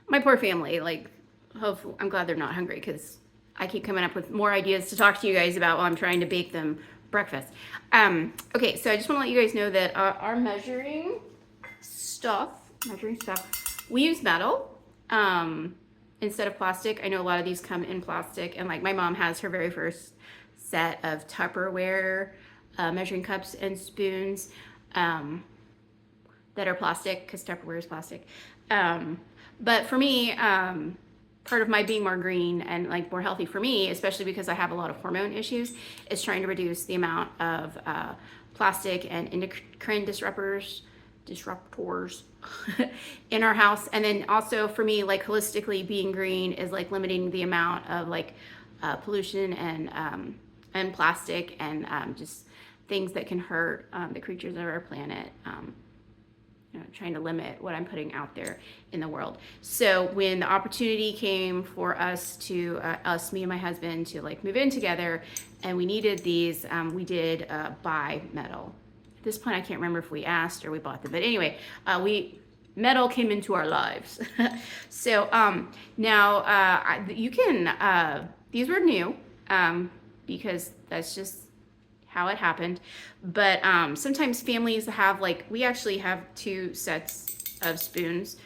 My poor family, like, hopefully, I'm glad they're not hungry because I keep coming up with more ideas to talk to you guys about while I'm trying to bake them breakfast. Okay, so I just want to let you guys know that our measuring stuff, we use metal instead of plastic. I know a lot of these come in plastic, and like my mom has her very first set of Tupperware measuring cups and spoons that are plastic because Tupperware is plastic. But for me, part of my being more green and like more healthy for me, especially because I have a lot of hormone issues, is trying to reduce the amount of plastic and endocrine disruptors in our house. And then also for me, like holistically being green is like limiting the amount of like pollution and plastic and just things that can hurt the creatures of our planet. Trying to limit what I'm putting out there in the world. So when the opportunity came for us me and my husband, to like move in together, and we needed these, we did buy metal. At this point, I can't remember if we asked or we bought them, but anyway, metal came into our lives. So now you can. These were new because that's just how it happened. But sometimes families have, like, we actually have 2 sets of spoons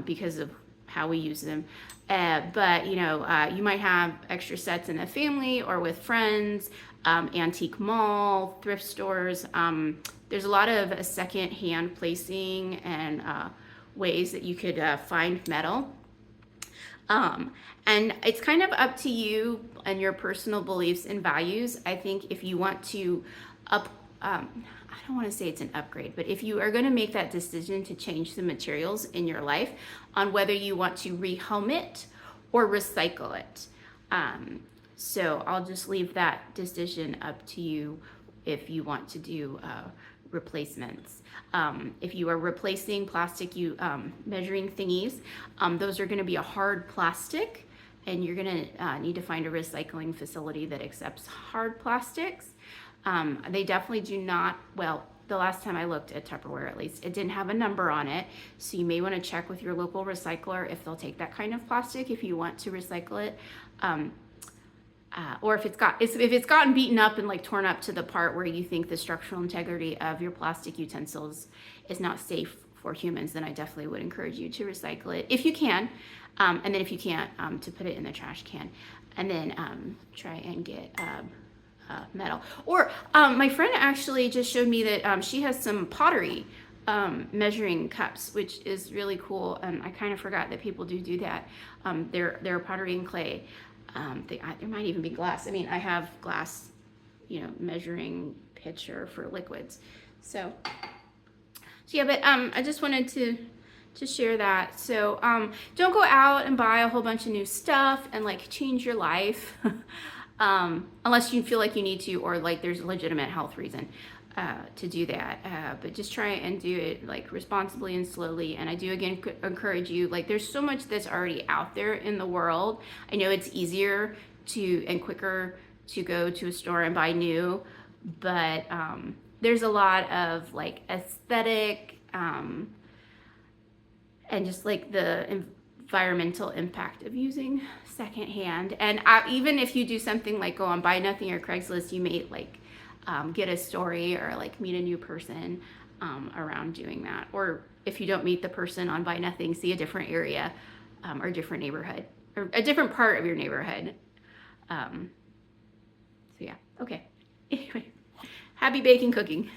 because of how we use them. But you might have extra sets in a family or with friends, antique mall, thrift stores. There's a lot of second-hand placing and ways that you could find metal. And it's kind of up to you and your personal beliefs and values. I think if you want to I don't want to say it's an upgrade, but if you are going to make that decision to change the materials in your life on whether you want to rehome it or recycle it. So I'll just leave that decision up to you if you want to do replacements. If you are replacing plastic measuring thingies, those are going to be a hard plastic, and you're going to need to find a recycling facility that accepts hard plastics. They definitely do not, well, the last time I looked at Tupperware, at least, it didn't have a number on it. So you may want to check with your local recycler if they'll take that kind of plastic if you want to recycle it. Or if it's gotten beaten up and like torn up to the part where you think the structural integrity of your plastic utensils is not safe for humans, then I definitely would encourage you to recycle it if you can. And then if you can't, to put it in the trash can. And then try and get metal. Or my friend actually just showed me that she has some pottery measuring cups, which is really cool. And I kind of forgot that people do that. They're pottery and clay. There might even be glass. I mean, I have glass, measuring pitcher for liquids. So yeah, but I just wanted to share that. So don't go out and buy a whole bunch of new stuff and like change your life unless you feel like you need to, or like there's a legitimate health reason to do that. But just try and do it like responsibly and slowly. And I do again encourage you, like there's so much that's already out there in the world. I know it's easier and quicker to go to a store and buy new, but there's a lot of like aesthetic and just like the environmental impact of using secondhand. And even if you do something like go on Buy Nothing or Craigslist, you may like get a story or like meet a new person around doing that. Or if you don't meet the person on Buy Nothing, see a different area or a different neighborhood or a different part of your neighborhood. So yeah, okay. Anyway, happy baking cooking.